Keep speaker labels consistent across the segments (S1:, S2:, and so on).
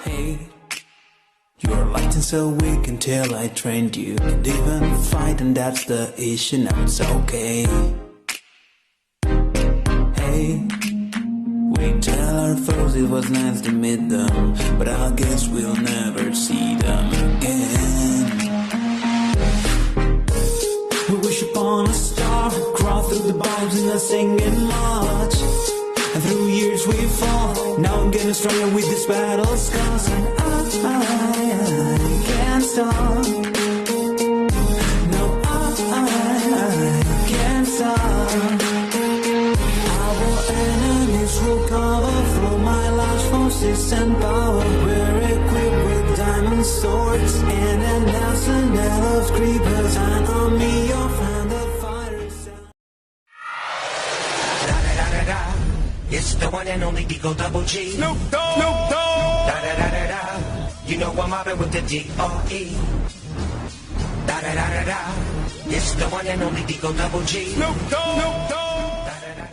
S1: Hey, you're light and so weak until I trained you. Can't even fight and that's the issue, now it's okay. Hey, we tell our foes it was nice to meet them, but I guess we'll never see them again. We wish upon a star, crawl through the vibes and not singing much. And through years we fall, now I'm getting stronger with this battle scars. And I can't stop. No, I can't stop. Our enemies will cover from my large forces and power. We're equipped with diamond swords and an arsenal of creepers. An army of under fighters.
S2: It's the one and only Digo Double G.
S3: Snoop Dogg. Snoop Dogg.
S2: Da da da da da. You know I'm mobbing with the D.R.E. Da da da da da. It's the one and only Digo Double G.
S3: Snoop Dogg. Snoop Dogg.
S2: Da da da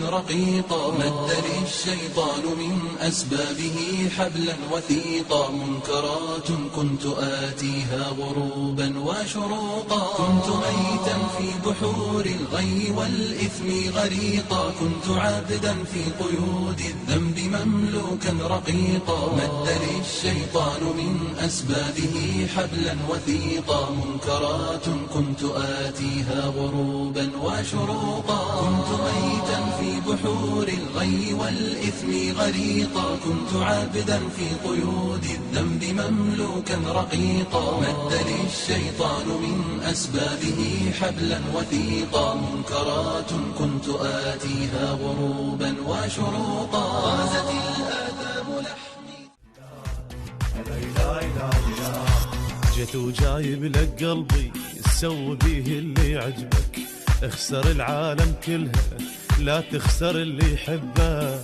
S4: رقيقا مد للشيطان من أسبابه حبلا وثيقا منكرات كنت آتيها غروبا وشروقا كنت ميتا في بحور الغي والإثم غريقا كنت عبدا في قيود الذنب مملوكا رقيقا مد للشيطان من أسبابه حبلا وثيقا منكرات كنت آتيها غروبا وشروقا كنت ميتا في بحور الغي والإثم غريقا كنت عابدا في قيود الذنب مملوكا رقيقا مد للشيطان من أسبابه حبلا وثيقا منكرات كنت آتيها غروبا وشروقا غازت الآثام لحمي
S5: جيت وجايب لك قلبي سوي بيه اللي عجبك اخسر العالم كلها لا تخسر اللي يحبك.